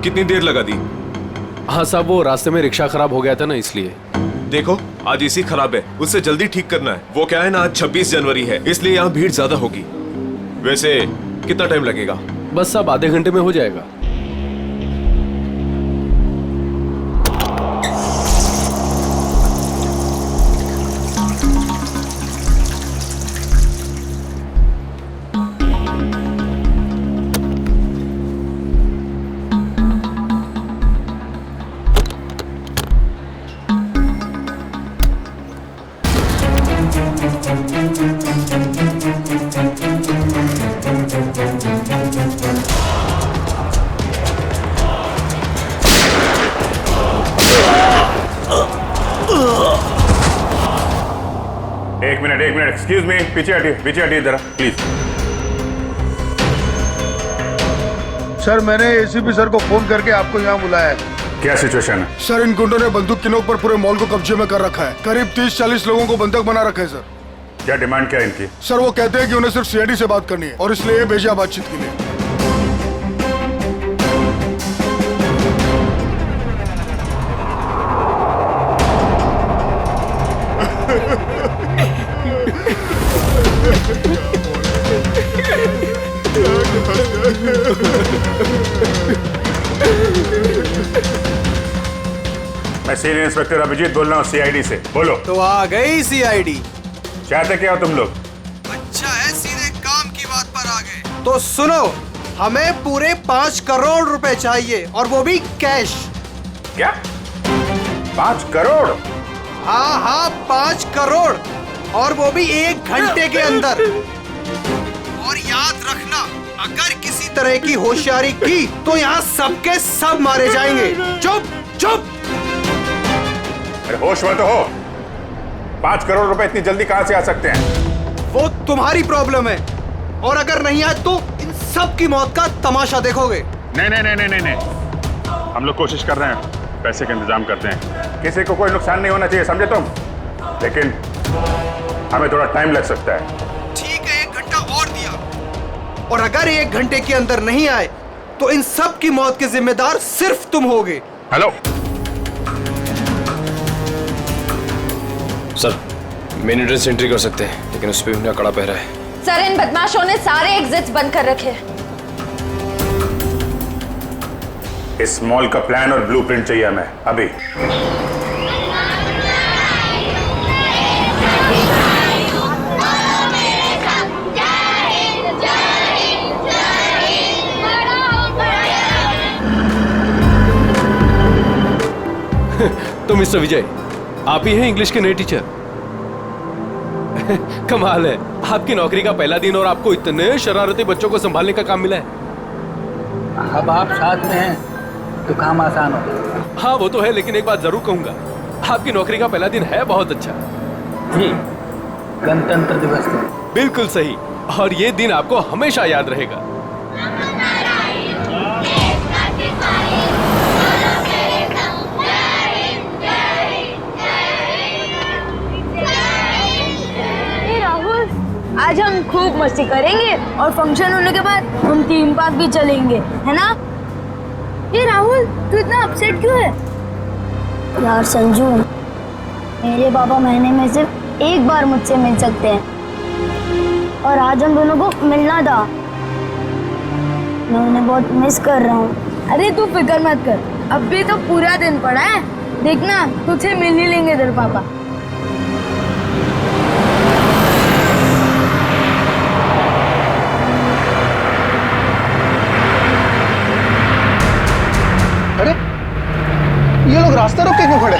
कितनी देर लगा दी? हाँ साहब, वो रास्ते में रिक्शा खराब हो गया था ना, इसलिए। देखो आज इसी खराब है, उससे जल्दी ठीक करना है। वो क्या है ना, आज 26 जनवरी है, इसलिए यहाँ भीड़ ज्यादा होगी। वैसे कितना टाइम लगेगा? बस साहब आधे घंटे में हो जाएगा। एक मिनट एक्सक्यूज मी, पीछे हटिए जरा प्लीज। सर मैंने एसीपी सर को फोन करके आपको यहाँ बुलाया है। क्या सिचुएशन है? सर इन गुंडों ने बंदूक की नोक पर पूरे मॉल को कब्जे में कर रखा है। करीब 30-40 लोगों को बंधक बना रखा है सर। क्या डिमांड क्या है इनकी? सर वो कहते हैं कि उन्हें सिर्फ सीआईडी से बात करनी है और इसलिए ये भेजा बातचीत के लिए। मैं सीनियर इंस्पेक्टर अभिजीत बोल रहा हूँ सीआईडी से। बोलो। तो आ गई सीआईडी। चाहते क्या हो तुम लोग? अच्छा है, सीधे काम की बात पर आ गए। तो सुनो, हमें पूरे 5 करोड़ रुपए चाहिए और वो भी कैश। क्या 5 करोड़? हाँ 5 करोड़ और वो भी 1 घंटे के अंदर। और याद रखना, अगर किसी तरह की होशियारी की तो यहाँ सबके सब मारे जाएंगे। चुप। अरे होश में तो हो। 5 करोड़ रुपए इतनी जल्दी कहां से आ सकते हैं? वो तुम्हारी प्रॉब्लम है, और अगर नहीं आए तो इन सब की मौत का तमाशा देखोगे। नहीं, हम लोग कोशिश कर रहे हैं, पैसे का इंतजाम करते हैं। किसी को कोई नुकसान नहीं होना चाहिए, समझे तुम? लेकिन हमें थोड़ा टाइम लग सकता है। ठीक है, 1 घंटा और दिया, और अगर 1 घंटे के अंदर नहीं आए तो इन सब की मौत के जिम्मेदार सिर्फ तुम होगे। Hello sir, main entrance entry कर सकते हैं, लेकिन उस पर उनका कड़ा पहरा है। सर इन बदमाशों ने सारे एग्जिट्स बंद कर रखे हैं। इस मॉल का प्लान और ब्लूप्रिंट चाहिए हमें अभी। तो मिस्टर विजय, आप ही हैं इंग्लिश के नए टीचर? कमाल है, आपकी नौकरी का पहला दिन और आपको इतने शरारती बच्चों को संभालने का काम मिला है। अब आप साथ में हैं तो काम आसान हो। हाँ वो तो है, लेकिन एक बात जरूर कहूंगा, आपकी नौकरी का पहला दिन है बहुत अच्छा। गणतंत्र दिवस का। बिल्कुल सही, और ये दिन आपको हमेशा याद रहेगा। आज हम खूब मस्ती करेंगे और फंक्शन होने के बाद हम थीम पार्क भी चलेंगे, है ना? ये राहुल, तू इतना अपसेट क्यों है? यार संजू, मेरे पापा महीने में सिर्फ 1 बार मुझसे मिल सकते हैं और आज हम दोनों को मिलना था। मैं उन्हें बहुत मिस कर रहा हूँ। अरे तू फिक्र मत कर, अब भी तो पूरा दिन पड़ा है, देखना तुझे मिल ही लेंगे तेरे पापा। अरे ये लोग रास्ता रोक के क्यों खड़े?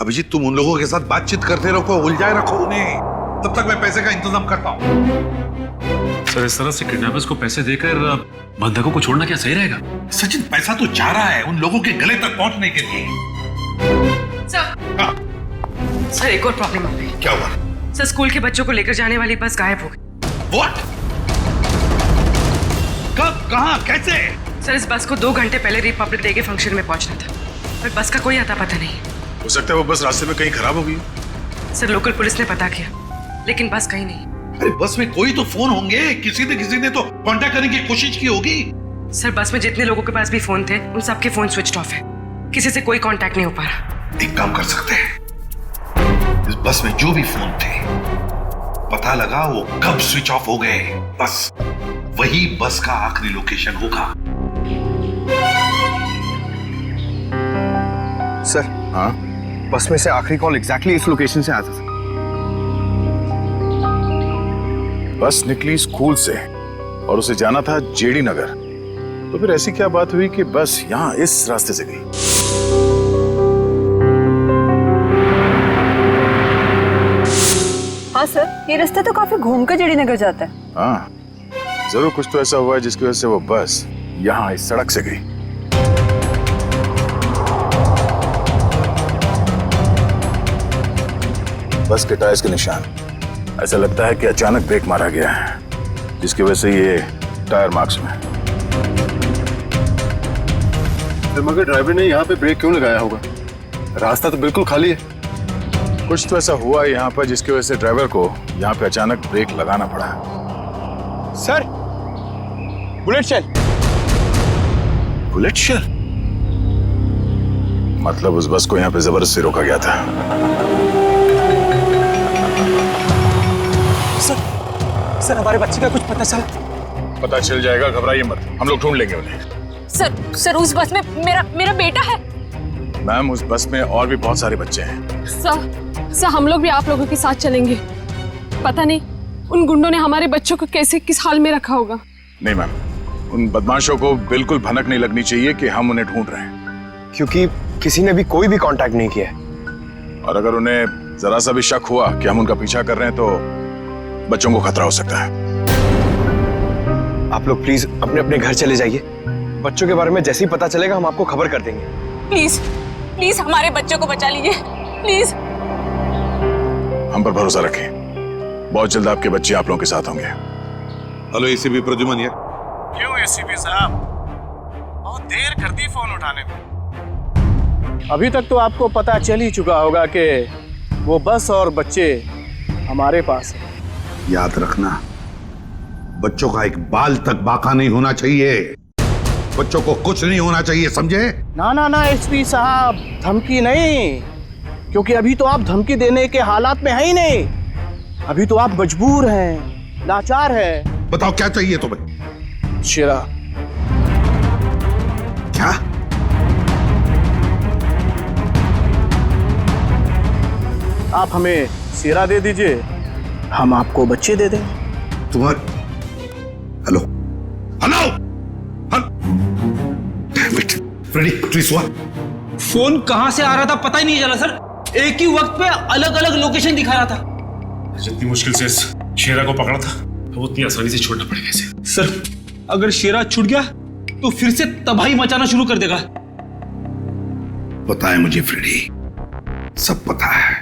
अभिजीत, तुम उन लोगों के साथ बातचीत करते रखो, उलझाए रखो उन्हें, तब तक मैं पैसे का इंतजाम करता हूँ। सर इस तरह से किडनैपर्स को पैसे देकर बंधकों को छोड़ना क्या सही रहेगा? सचिन, पैसा तो जा रहा है उन लोगों के गले तक पहुंचने के लिए। सर एक और प्रॉब्लम आ गई। क्या हुआ? सर स्कूल के बच्चों को लेकर जाने वाली बस गायब हो गई। What? कब, कहां, कैसे? सर इस बस को 2 घंटे पहले रिपब्लिक डे के फंक्शन में पहुंचना था, पर बस का कोई अता पता नहीं। हो सकता है वो बस रास्ते में कहीं खराब हो गई। सर लोकल पुलिस ने पता किया, लेकिन बस कहीं नहीं। अरे बस में कोई तो फोन होंगे, किसी ने तो कांटेक्ट करने की कोशिश की होगी। सर बस में जितने लोगों के पास भी फोन थे उन सबके फोन स्विच ऑफ है, किसी से कोई कांटेक्ट नहीं हो पा रहा। एक काम कर सकते हैं, इस बस में जो भी फोन थे पता लगा वो कब स्विच ऑफ हो गए, बस वही बस का आखिरी लोकेशन होगा। सर हाँ, बस में से आखिरी कॉल एग्जैक्टली इस लोकेशन से आया था। बस निकली स्कूल से और उसे जाना था जेडी नगर, तो फिर ऐसी क्या बात हुई कि बस यहाँ इस रास्ते से गई? हाँ सर, ये रास्ता तो काफी घूमकर जेडी नगर जाता है। हाँ, जरूर कुछ तो ऐसा हुआ है जिसकी वजह से वो बस यहाँ इस सड़क से गई। बस के टायर्स के निशान, ऐसा लगता है कि अचानक ब्रेक मारा गया है, जिसकी वजह से ये टायर मार्क्स में। मगर ड्राइवर ने यहाँ पे ब्रेक क्यों लगाया होगा? रास्ता तो बिल्कुल खाली है। कुछ तो ऐसा हुआ यहाँ पर जिसकी वजह से ड्राइवर को यहाँ पे अचानक ब्रेक लगाना पड़ा। Sir bullet shell. Bullet shell? मतलब उस बस को यहाँ पे जबरदस्ती रोका गया था। सर हमारे बच्चे का कुछ पता चला? पता चल जाएगा, घबराइए मत, हम लोग ढूंढ लेंगे उन्हें। सर उस बस में मेरा बेटा है। मैम, उस बस में और भी बहुत सारे बच्चे हैं। सर हम लोग भी आप लोगों के साथ चलेंगे। पता नहीं उन गुंडों ने हमारे बच्चों को कैसे किस हाल में रखा होगा। नहीं मैम, उन बदमाशों को बिल्कुल भनक नहीं लगनी चाहिए कि हम उन्हें ढूंढ रहे हैं, क्योंकि किसी ने भी कोई भी कांटेक्ट नहीं किया है। और अगर उन्हें जरा सा भी शक हुआ कि हम उनका पीछा कर रहे हैं तो बच्चों को खतरा हो सकता है। आप लोग प्लीज अपने अपने घर चले जाइए। बच्चों के बारे में जैसे ही पता चलेगा हम आपको खबर कर देंगे। प्लीज हमारे बच्चों को बचा लीजिए प्लीज। हम पर भरोसा रखें, बहुत जल्द आपके बच्चे आप लोगों के साथ होंगे। हेलो एसीपी प्रद्युमन यार। क्यों एसीपी साहब, बहुत देर कर दी फोन उठाने में। अभी तक तो आपको पता चल ही चुका होगा कि वो बस और बच्चे हमारे पास हैं। याद रखना, बच्चों का एक बाल तक बाका नहीं होना चाहिए, बच्चों को कुछ नहीं होना चाहिए, समझे? ना एसपी साहब, धमकी नहीं, क्योंकि अभी तो आप धमकी देने के हालात में है ही नहीं। अभी तो आप मजबूर हैं, लाचार हैं। बताओ क्या चाहिए तुम्हें? शेरा। क्या? आप हमें शेरा दे दीजिए, हम आपको बच्चे दे देंगे। तुम्हारे हेलो फ्रेडी, प्लीज हुआ? फोन कहां से आ रहा था पता ही नहीं चला सर। एक ही वक्त पे अलग अलग लोकेशन दिखा रहा था। जितनी मुश्किल से इस शेरा को पकड़ा था वो उतनी आसानी से छोड़ना पड़ेगा इसे। सर अगर शेरा छूट गया तो फिर से तबाही मचाना शुरू कर देगा। पता है मुझे फ्रेडी, सब पता है,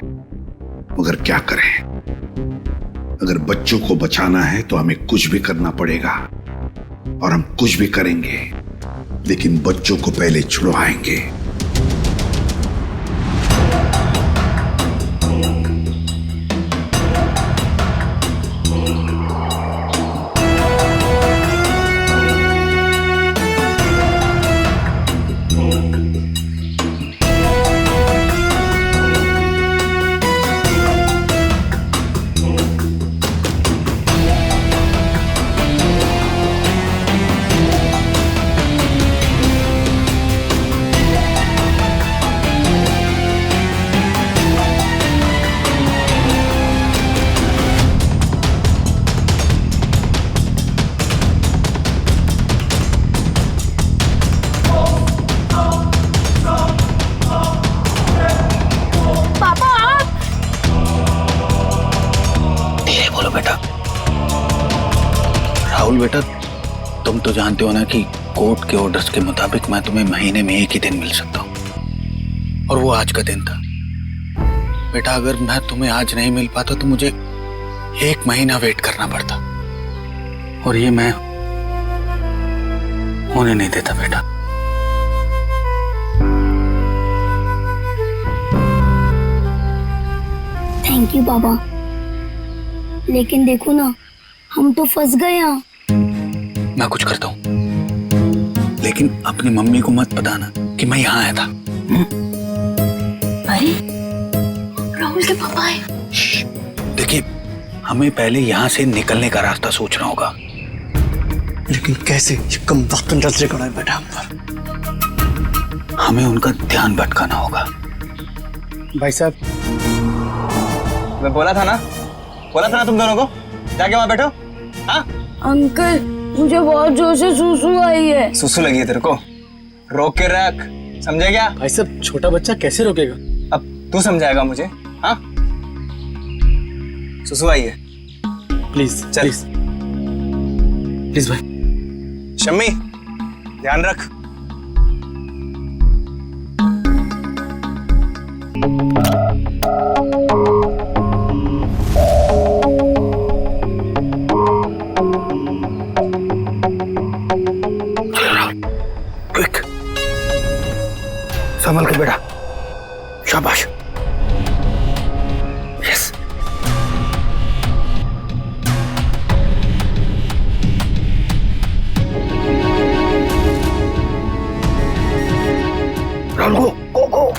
मगर क्या करें? अगर बच्चों को बचाना है तो हमें कुछ भी करना पड़ेगा, और हम कुछ भी करेंगे, लेकिन बच्चों को पहले छुड़वाएंगे। राहुल बेटा, तुम तो जानते हो ना कि कोर्ट के ऑर्डर्स के मुताबिक मैं तुम्हें महीने में एक ही दिन मिल सकता हूँ, और वो आज का दिन था। बेटा अगर मैं तुम्हें आज नहीं मिल पाता तो मुझे 1 महीना वेट करना पड़ता, और ये मैं होने नहीं देता बेटा। थैंक यू पापा। लेकिन देखो ना, हम तो फंस गए यहाँ। मैं कुछ करता हूँ, लेकिन अपनी मम्मी को मत बताना कि मैं यहाँ आया था। अरे राहुल के पापा आए। देखिए, हमें पहले यहाँ से निकलने का रास्ता सोचना होगा। लेकिन कैसे? ये कम वक्त नजरे कड़ा है बेटा हम पर। हमें उनका ध्यान भटकाना होगा। भाई साहब, मैं बोला था ना तुम दोनों को, जाके वहां बैठो। हाँ अंकल, मुझे बहुत जोर से सुसु आई है। सुसु लगी है तेरे को? रोक के रख, समझे क्या? भाई साहब, छोटा बच्चा कैसे रोकेगा? अब तू समझाएगा मुझे? हाँ, सुसु आई है। प्लीज चल, प्लीज भाई। शम्मी, ध्यान रख। क्विक, संभल के बेटा। शाबाश। यस। राहुल, गो गो।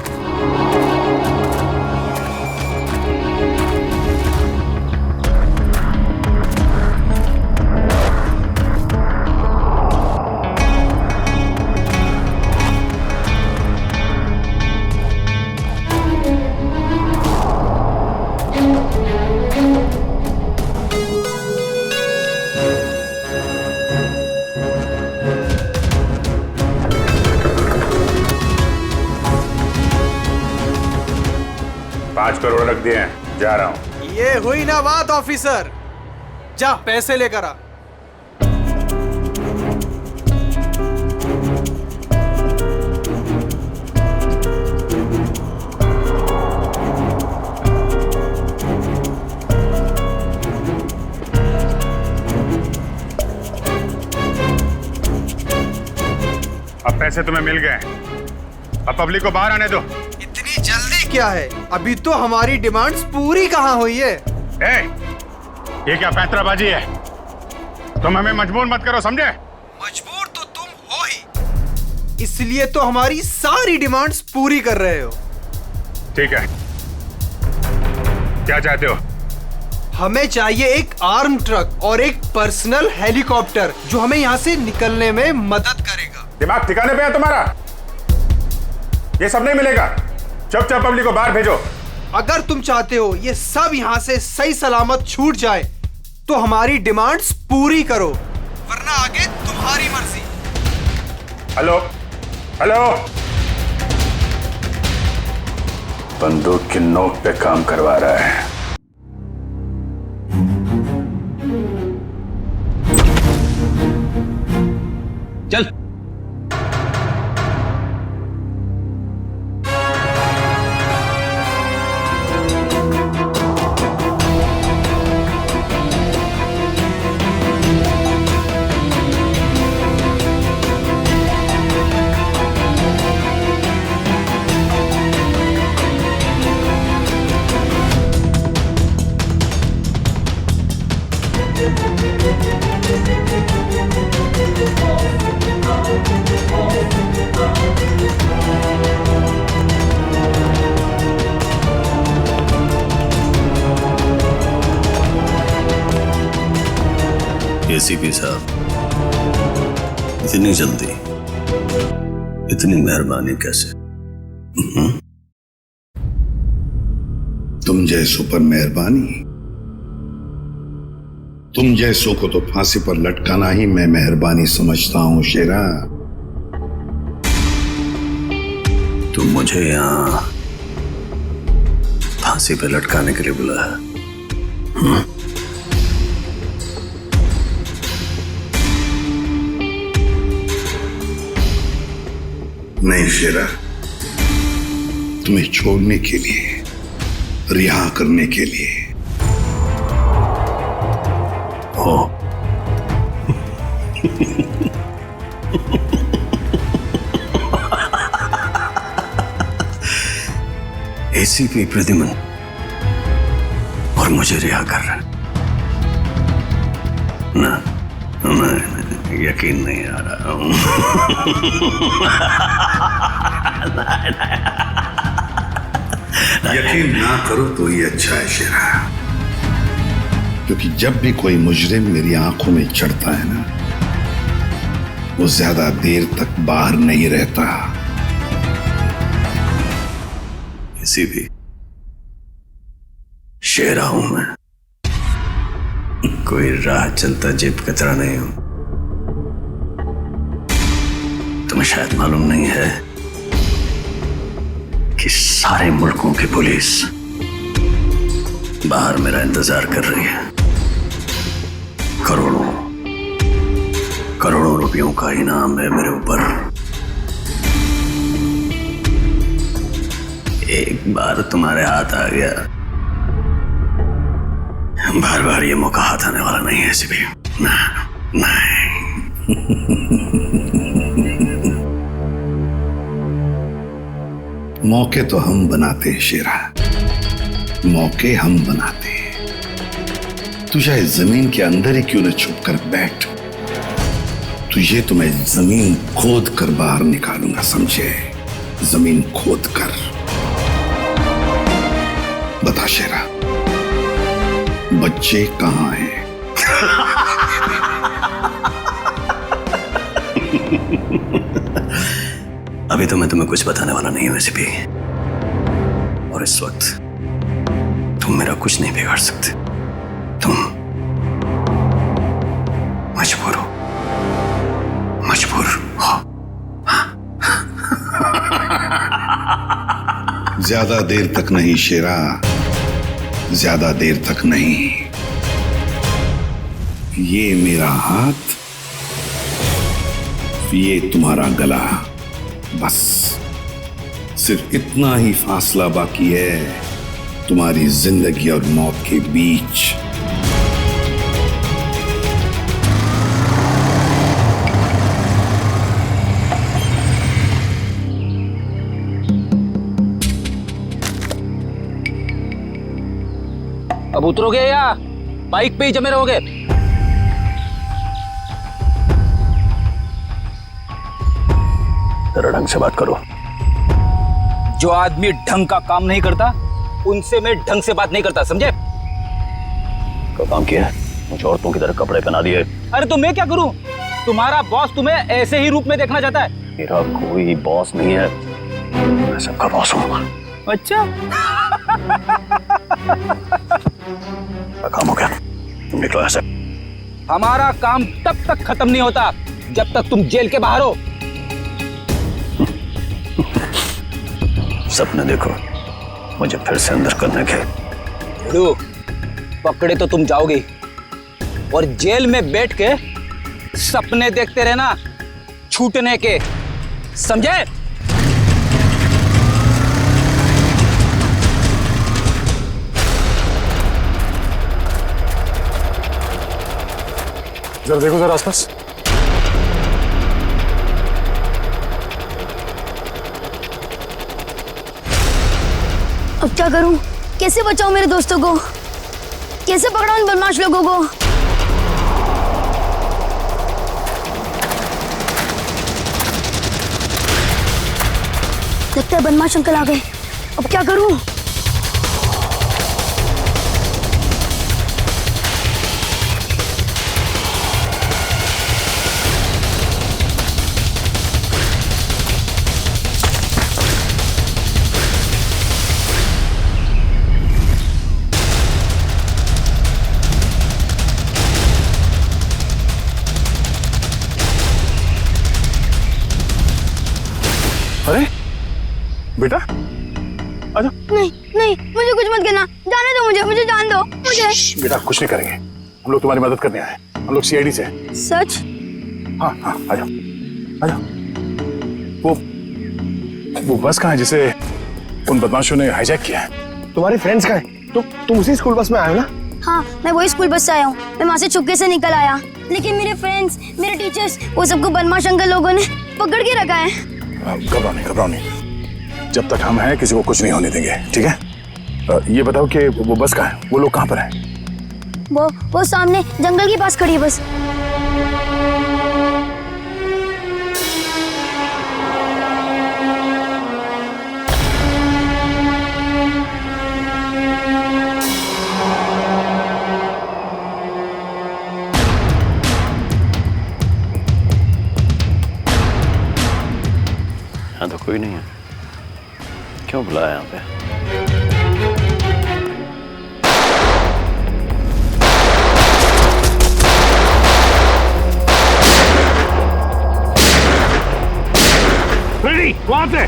$5 करोड़ रख दिए हैं, जा रहा हूं। ये हुई ना बात ऑफिसर, जा पैसे लेकर आ। अब पैसे तुम्हें मिल गए, अब पब्लिक को बाहर आने दो। इतनी जल्दी क्या है? अभी तो हमारी डिमांड्स पूरी कहाँ हुई है? ये क्या पैंतराबाजी है? तुम हमें मजबूर मत करो, समझे? मजबूर तो तुम हो ही, इसलिए तो हमारी सारी डिमांड्स पूरी कर रहे हो। ठीक है, क्या चाहते हो? हमें चाहिए एक आर्म ट्रक और एक पर्सनल हेलीकॉप्टर जो हमें यहाँ से निकलने में मदद करेगा। दिमाग ठिकाने पे है तुम्हारा? ये सब नहीं मिलेगा, चुपचाप पब्लिक को बाहर भेजो। अगर तुम चाहते हो ये सब यहाँ से सही सलामत छूट जाए तो हमारी डिमांड्स पूरी करो, वरना आगे तुम्हारी मर्जी। हेलो हेलो, बंदूक की नोक पे काम करवा रहा है। चल। एसीपी साहब, इतनी जल्दी, इतनी मेहरबानी कैसे? तुम जैसों पर मेहरबानी? तुम जैसों को तो फांसी पर लटकाना ही मैं मेहरबानी समझता हूं शेरा। तुम मुझे यहां फांसी पे लटकाने के लिए बुलाया? नहीं शेरा, तुम्हें छोड़ने के लिए, रिहा करने के लिए। हो एसीपी प्रद्युमन और मुझे रिहा कर रहा है। ना, नहीं, यकीन नहीं आ रहा हूं। यकीन ना करो तो ही अच्छा है शेरा, क्योंकि जब भी कोई मुजरिम मेरी आंखों में चढ़ता है ना, वो ज्यादा देर तक बाहर नहीं रहता। किसी भी शेरा हूं मैं, कोई राह चलता जेब कचरा नहीं हूं। तुम्हें शायद मालूम नहीं है कि सारे मुल्कों की पुलिस बाहर मेरा इंतजार कर रही है। करोड़ों करोड़ों रुपयों का इनाम है मेरे ऊपर। एक बार तुम्हारे हाथ आ गया, बार बार ये मौका हाथ आने वाला नहीं है ऐसे भी। नहीं। मौके तो हम बनाते हैं शेरा, मौके हम बनाते हैं। तू चाहे जमीन के अंदर ही क्यों न छुप कर बैठ, तुझे तो मैं जमीन खोद कर बाहर निकालूंगा, समझे? जमीन खोद कर। बता शेरा, बच्चे कहां हैं? अभी तो मैं तुम्हें कुछ बताने वाला नहीं हूं वैसे भी, और इस वक्त तुम मेरा कुछ नहीं बिगाड़ सकते। तुम मजबूर हो, मजबूर हो। ज्यादा देर तक नहीं शेरा, ज्यादा देर तक नहीं। ये मेरा हाथ, ये तुम्हारा गला, बस सिर्फ इतना ही फासला बाकी है तुम्हारी जिंदगी और मौत के बीच। अब उतरोगे या बाइक पे ही जमे रहोगे? जरा ढंग से बात करो। जो आदमी ढंग का काम नहीं करता उनसे मैं ढंग से बात नहीं करता, समझे? क्या काम किया है? मुझे औरतों की तरह कपड़े पहना दिए। अरे तो मैं क्या करूं? तुम्हारा बॉस तुम्हें ऐसे ही रूप में देखना चाहता है। मेरा कोई बॉस नहीं है, मैं सबका बॉस हूं। अच्छा। काम हो गया, तुम निकलो ऐसे। हमारा काम तब तक खत्म नहीं होता जब तक तुम जेल के बाहर हो। सपने देखो मुझे फिर से अंदर करने के। पकड़े तो तुम जाओगे, और जेल में बैठ के सपने देखते रहना छूटने के, समझे? जरा देखो जरा आसपास। अब क्या करूं? कैसे बचाऊं मेरे दोस्तों को? कैसे पकड़ाऊं इन बदमाश लोगों को? लगता है बदमाश अंकल आ गए। अब क्या करूं? अरे बेटा आजा। नहीं नहीं, मुझे कुछ मत करना, जाने दो मुझे, मुझे जान दो मुझे। बेटा कुछ नहीं करेंगे, हम लोग तुम्हारी मदद करने आए। हम लोग सीआईडी से हैं। सच? हाँ हाँ, आजा आजा। वो बस कहाँ है जिसे उन बदमाशों ने हाईजैक किया है? तुम्हारे फ्रेंड्स कहाँ हैं? तुम उसी स्कूल बस में आए हो ना? हाँ, मैं वही स्कूल बस से आया हूँ। मैं वहाँ से चुपके से निकल आया, लेकिन मेरे फ्रेंड्स, मेरे टीचर्स, वो सबको बदमाश अंकल लोगों ने पकड़ के रखा है। घबराओ नहीं, जब तक हम हैं किसी को कुछ नहीं होने देंगे, ठीक है? ये बताओ कि वो बस कहाँ है, वो लोग कहाँ पर हैं? वो सामने जंगल के पास खड़ी है बस। यहाँ तो कोई नहीं है, क्यों बुलाया यहाँ पे? फ्रेडी, वहां से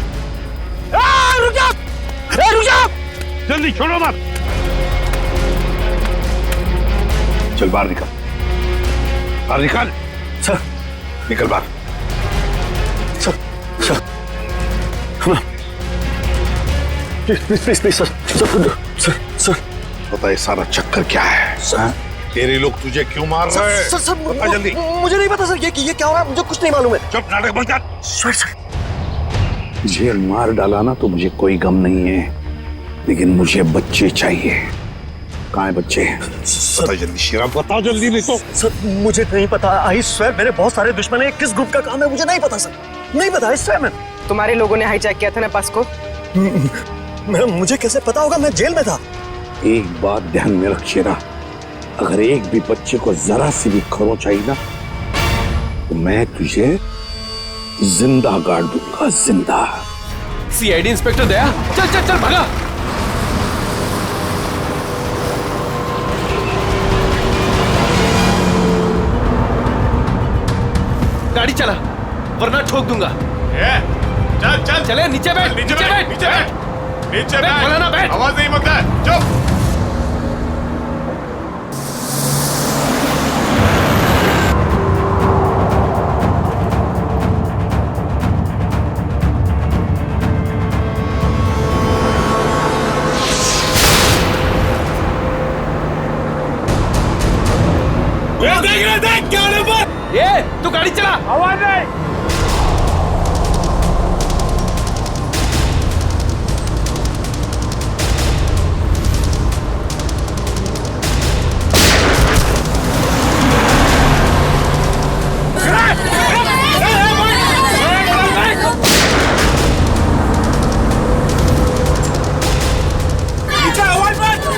रुक जा, रुक जा, जल्दी छोड़ो मत। चल बाहर निकल, बाहर निकल। सर निकल बाहर। Sir sir please please please sir sir sir पता है सारा चक्कर क्या है? सर तेरे लोग तुझे क्यों मार रहे हैं? सर सर बता जल्दी। मुझे नहीं पता सर, ये क्या हो रहा है, मुझे कुछ नहीं मालूम है। चुप, नाटक बंद कर। सर सर जेल मार डाला ना तो मुझे कोई गम नहीं है, लेकिन मुझे बच्चे चाहिए। कहाँ है बच्चे? बता जल्दी शिरा, बता जल्दी, नहीं तो। सर मुझे नहीं पता, आई स्वेयर मेरे बहुत सारे दुश्मन हैं, किस ग्रुप का काम है मुझे नहीं पता सर, नहीं पता। I swear ma'am. तुम्हारे लोगों ने हाईजैक किया था ना बस को? मैम मुझे कैसे पता होगा, मैं जेल में था। एक बात ध्यान में रख शेरा, अगर एक भी बच्चे को जरा सी भी खरोंच आई ना तो मैं तुझे जिंदा गाड़ दूंगा, जिंदा। सीआईडी इंस्पेक्टर दया, चल चल चल भागा। गाड़ी चला वरना ठोक दूंगा। चल चल चले, नीचे बैठ, नीचे बैठ, नीचे बैठ, नीचे बैठ, बोला ना बैठ। आवाज नहीं मंगता है, चुप। देख क्या नंबर? ये तू गाड़ी चला। आवाज नहीं।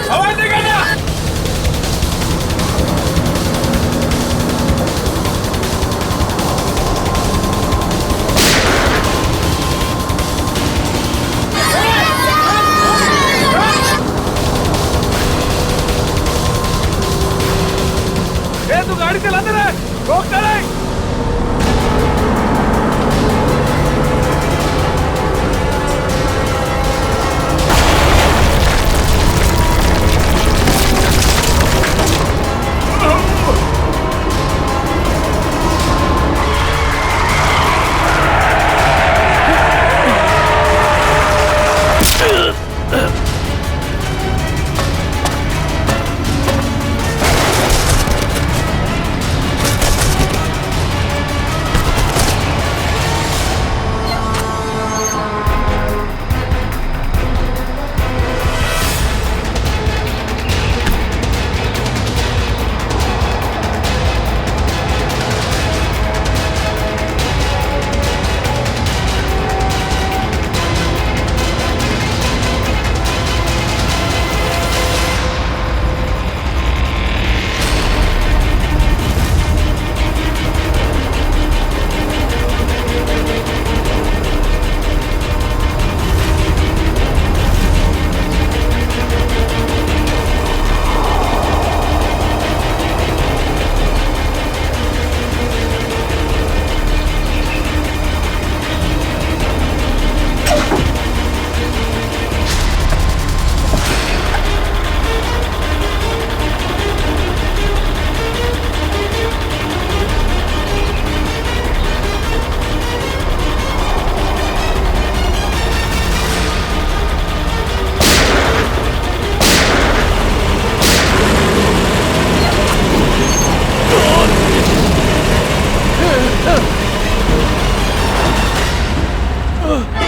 आवाज नहीं करना। तू गाड़ी चलाते रहे, रोकता नहीं।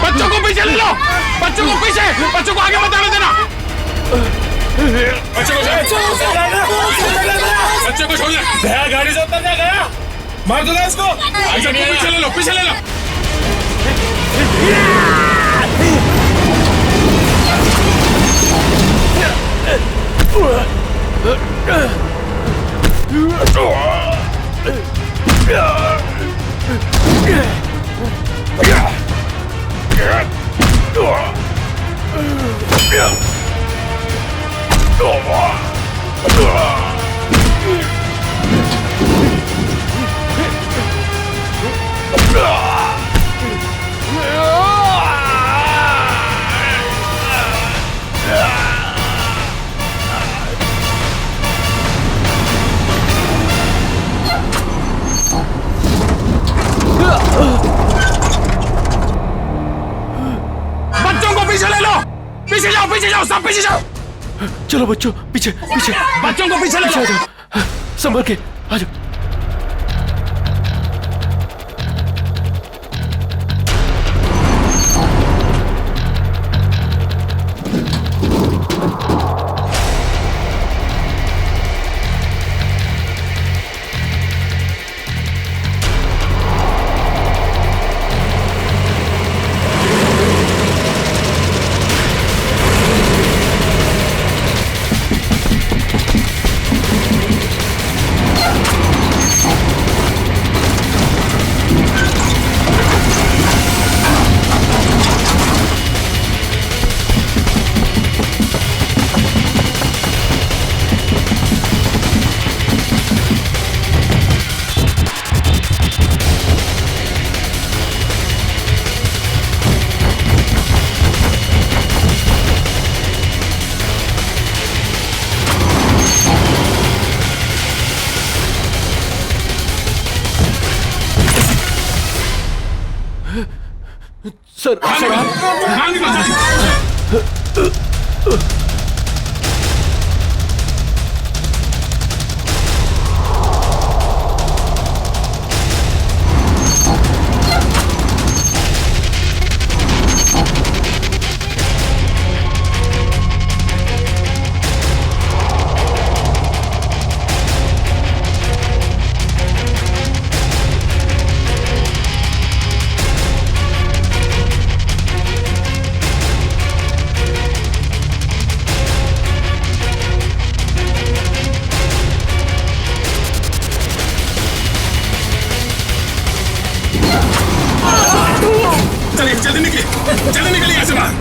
बच्चों को पीछे ले लो, बच्चों को पीछे, बच्चों को आगे मत आने देना। बच्चे को छोड़ गया, गाड़ी से उतर गया, मार दो इसको। पीछे ले लो, पीछे ले लो। बच्चों को पीछे ले लो, पीछे जाओ, पीछे जाओ, सब पीछे जाओ। चलो बच्चों, पीछे पीछे, बच्चों को पीछे ले लो। संभल के आ जाओ। सर, जल्दी निकलिए यहाँ से बाहर।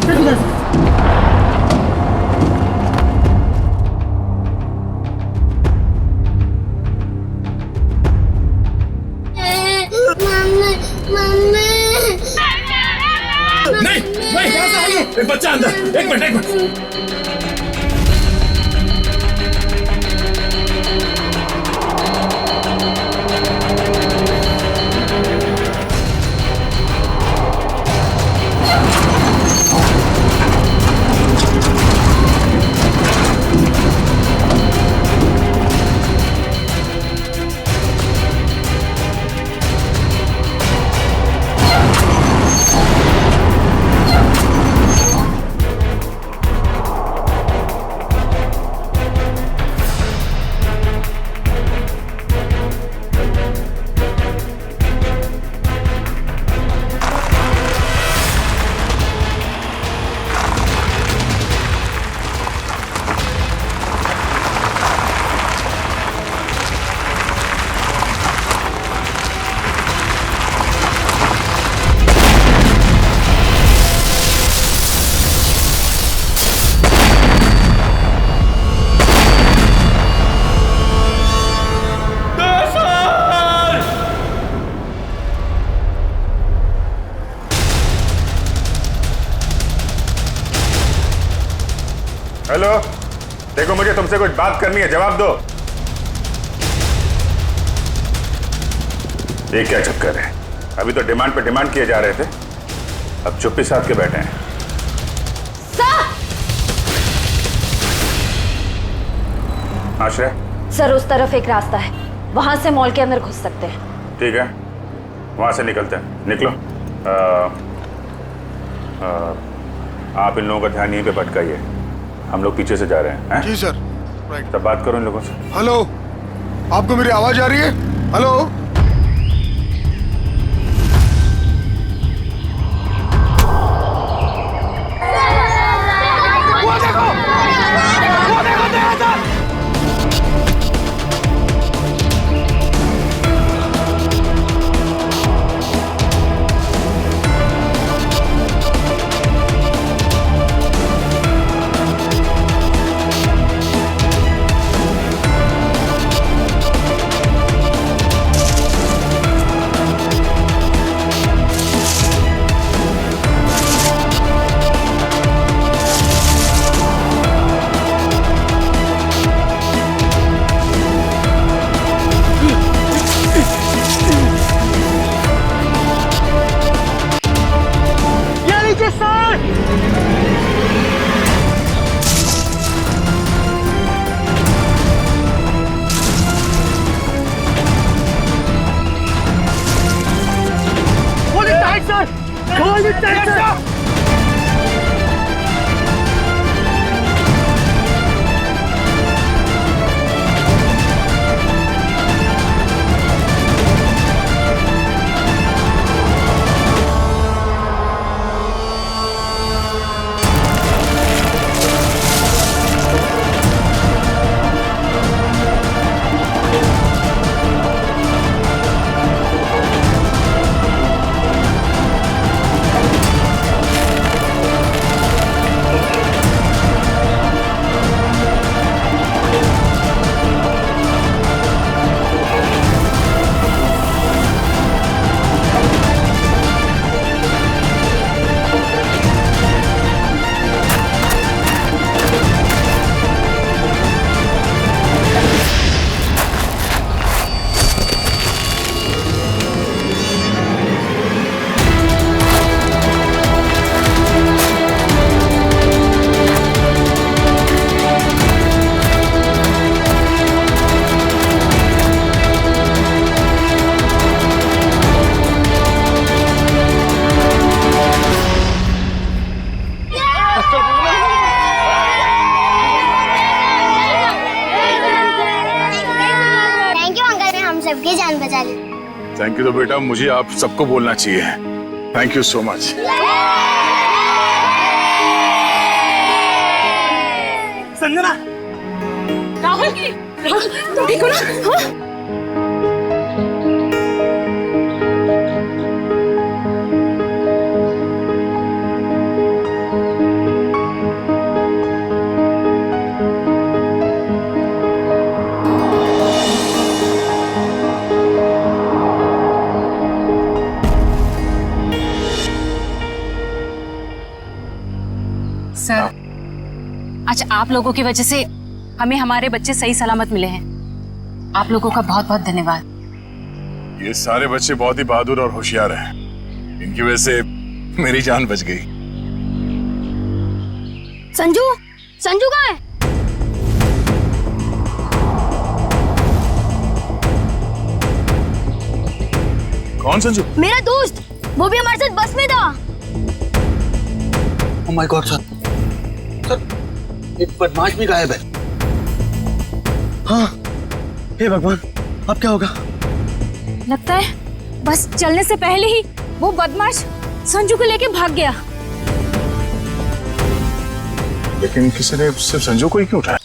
नहीं, एक बच्चा अंदर, एक मिनट। हेलो, देखो मुझे तुमसे कुछ बात करनी है, जवाब दो। ये क्या चक्कर है? अभी तो डिमांड पे डिमांड किए जा रहे थे, अब चुप्पी साध के बैठे हैं। आश्रय सर, उस तरफ एक रास्ता है, वहां से मॉल के अंदर घुस सकते हैं। ठीक है, वहां से निकलते हैं। निकलो। आप इन लोगों का ध्यान यहीं पे भटकाइए। हम लोग पीछे से जा रहे हैं। जी सर। तब बात करो इन लोगों से। हेलो, आपको मेरी आवाज आ रही है? हेलो। सबकी जान बचा ली। Thank you. तो बेटा मुझे आप सबको बोलना चाहिए, thank you so much. Sanjana, Rahul की तुम ठीक हो ना? हाँ? सर, आज आप लोगों की वजह से हमें हमारे बच्चे सही सलामत मिले हैं। आप लोगों का बहुत बहुत धन्यवाद। ये सारे बच्चे बहुत ही बहादुर और होशियार हैं। इनकी वजह से मेरी जान बच गई। संजू, संजू कहाँ है? कौन संजू? मेरा दोस्त, वो भी हमारे साथ बस में था। ओह माय गॉड सर, एक बदमाश भी गायब है। हाँ, हे भगवान, अब क्या होगा? लगता है बस चलने से पहले ही वो बदमाश संजू को लेके भाग गया। लेकिन किसी ने सिर्फ संजू को ही क्यों उठाया?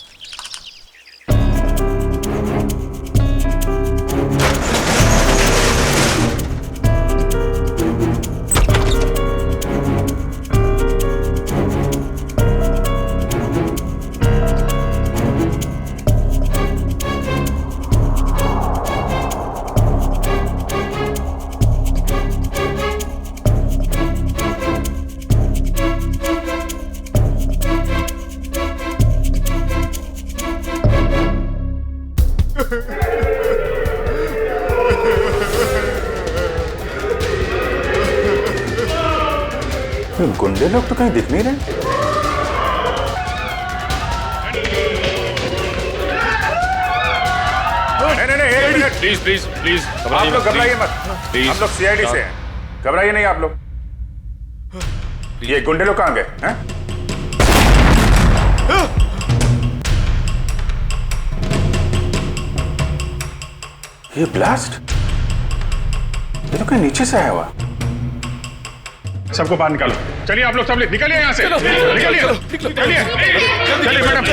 गुंडे लोग तो कहीं दिख नहीं रहे। नहीं, प्लीज प्लीज प्लीज आप लोग घबराइए मत। हम लोग सीआईडी से हैं, घबराइए नहीं आप लोग। ये गुंडे लोग कहाँ गए हैं? ये ब्लास्ट, ये तो कहीं नीचे से आया हुआ। सबको बाहर निकालो। चलिए आप लोग सब निकलिए यहाँ से। निकलिए चलिए मैडम।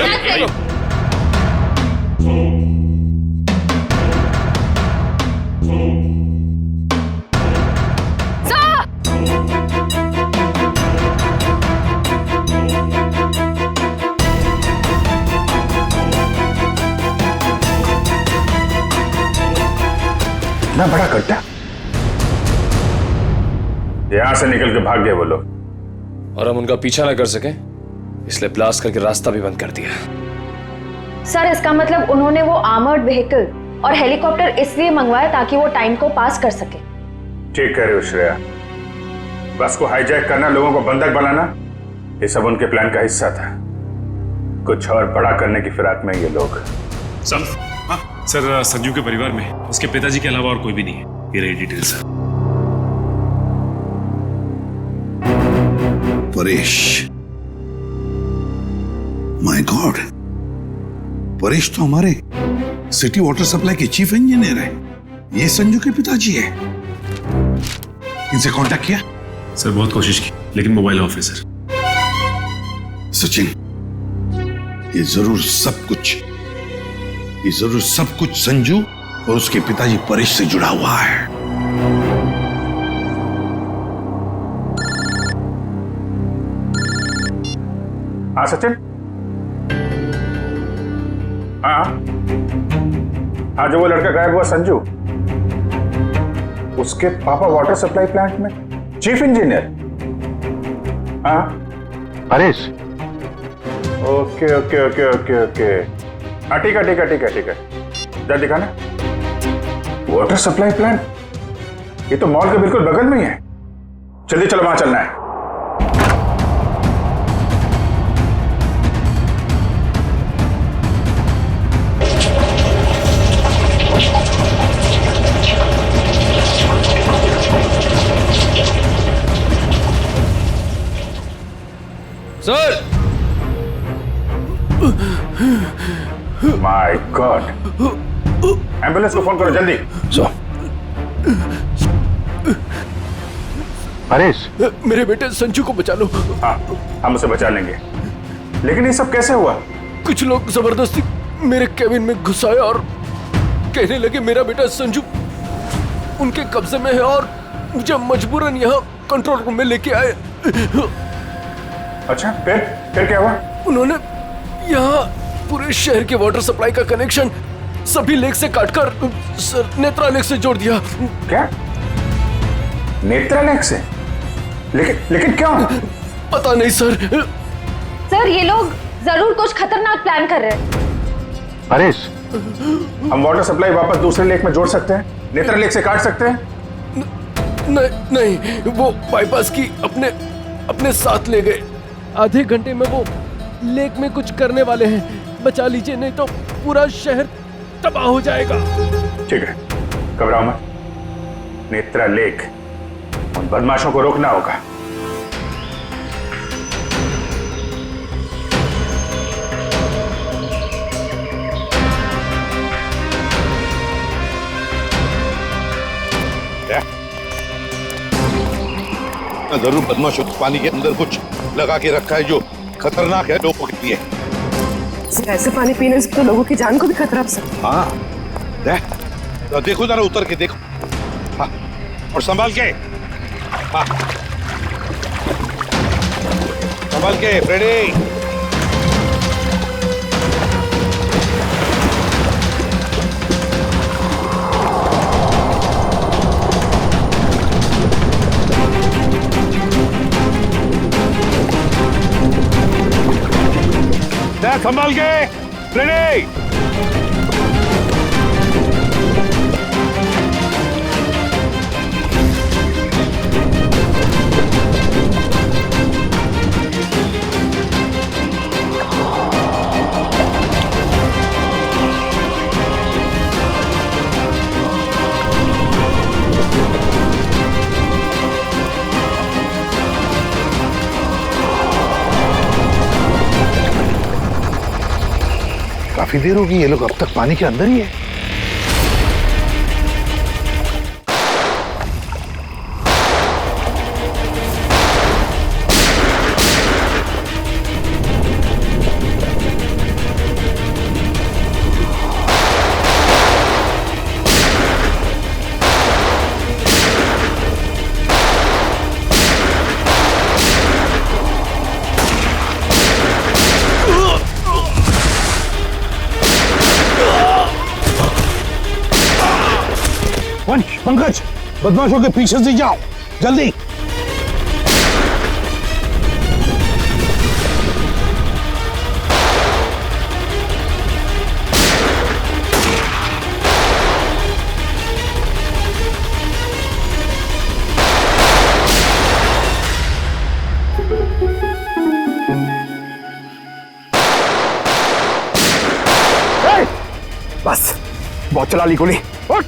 इतना बड़ा गड्ढा, यहां से निकल के भाग गए वो लोग, और हम उनका पीछा ना कर सके इसलिए ब्लास्ट करके रास्ता भी बंद कर दिया। सर इसका मतलब उन्होंने वो आर्मर्ड व्हीकल और हेलीकॉप्टर इसलिए मंगवाया ताकि वो टाइम को पास कर सके। ठीक कह रहे हो श्रेया, बस को हाईजैक करना, लोगों को बंधक बनाना, ये सब उनके प्लान का हिस्सा था। कुछ और बड़ा करने की फिराक में ये लोग। सर संजू के परिवार में उसके पिताजी के अलावा और कोई भी नहीं है। ये रही details. Paresh, my God, Paresh तो हमारे सिटी वाटर सप्लाई के चीफ इंजीनियर है। ये संजू के पिताजी है। इनसे कांटेक्ट किया? सर बहुत कोशिश की लेकिन मोबाइल ऑफ है सर। सचिन, ये जरूर सब कुछ संजू और उसके पिताजी परेश से जुड़ा हुआ है। हाँ सचिन, हाँ जो वो लड़का गायब हुआ संजू, उसके पापा वाटर सप्लाई प्लांट में चीफ इंजीनियर। हाँ Paresh, okay okay okay okay okay, हाँ ठीक है जा दिखाना। वाटर सप्लाई प्लांट, ये तो मॉल के बिल्कुल बगल में ही है। जल्दी चलो, वहां चलना है। सर, माय गॉड, एम्बुलेंस को फोन करो जल्दी। परेश, मेरे बेटे संजू को बचा लो। हाँ, हम उसे बचा लेंगे, लेकिन ये सब कैसे हुआ? कुछ लोग जबरदस्ती मेरे केबिन में घुसाए और कहने लगे मेरा बेटा संजू उनके कब्जे में है और मुझे मजबूरन यहाँ कंट्रोल रूम में लेके आए। अच्छा, फिर क्या हुआ? उन्होंने यहाँ पूरे शहर के वाटर सप्लाई का कनेक्शन सभी लेक से काटकर नेत्रा लेक से जोड़ दिया। क्या? नेत्रा लेक से? लेकिन क्यों? पता नहीं सर। सर ये लोग जरूर कुछ खतरनाक प्लान कर रहे हैं। परेश, हम वाटर सप्लाई वापस दूसरे लेक में जोड़ सकते हैं, नेत्रा लेक से काट सकते हैं? नहीं, वो बाईपास की अपने साथ ले गए। आधे घंटे में वो लेक में कुछ करने वाले हैं। बचा लीजिए नहीं तो पूरा शहर तबाह हो जाएगा। ठीक है, घबराओ मत। नेत्रा लेक, उन बदमाशों को रोकना होगा। जरूर बदमाशों को पानी के अंदर कुछ लगा के रखा है जो खतरनाक है लोगों के लिए। ऐसे पानी पीने से तो लोगों की जान को भी खतरा हो सकता है। हाँ, तो देखो जरा, उतर के देखो। हाँ, और संभाल के। हाँ, संभाल के फ्रेडी। संभाल के फ्रेडी। काफी देर होगी, ये लोग अब तक पानी के अंदर ही है। पंकज, बदमाशों के पीछे से जाओ जल्दी। बस बहुत चला ली गोली। उठ।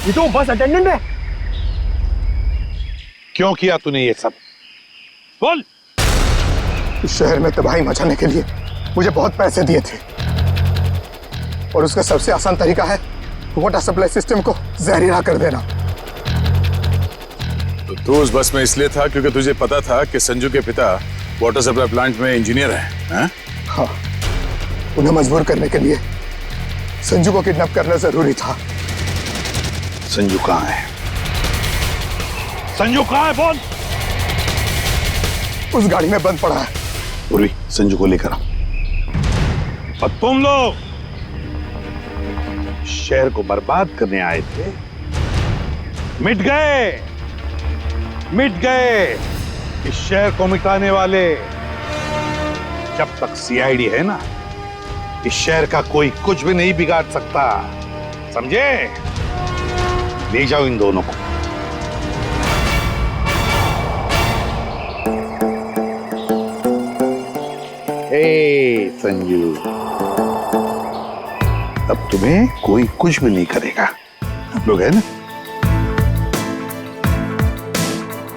ये तो बस अटेंडेंट है। क्यों किया तूने ये सब? बोल। इस शहर में तबाही मचाने के लिए मुझे बहुत पैसे दिए थे और उसका सबसे आसान तरीका है वाटर सप्लाई सिस्टम को जहरीला कर देना। तो तू उस बस में इसलिए था क्योंकि तुझे पता था कि संजू के पिता वाटर सप्लाई प्लांट में इंजीनियर हैं? हाँ, उन्हें मजबूर करने के लिए संजू को किडनैप करना जरूरी था। संजू कहाँ है? संजू कहाँ है? बोल। उस गाड़ी में बंद पड़ा है। पूर्वी, संजू को लेकर आओ। और तुम लोग शहर को बर्बाद करने आए थे, मिट गए, मिट गए। इस शहर को मिटाने वाले जब तक सीआईडी है ना, इस शहर का कोई कुछ भी नहीं बिगाड़ सकता, समझे? ले जाओ इन दोनों को। ए संजू, अब तुम्हें कोई कुछ भी नहीं करेगा। हम लोग है ना?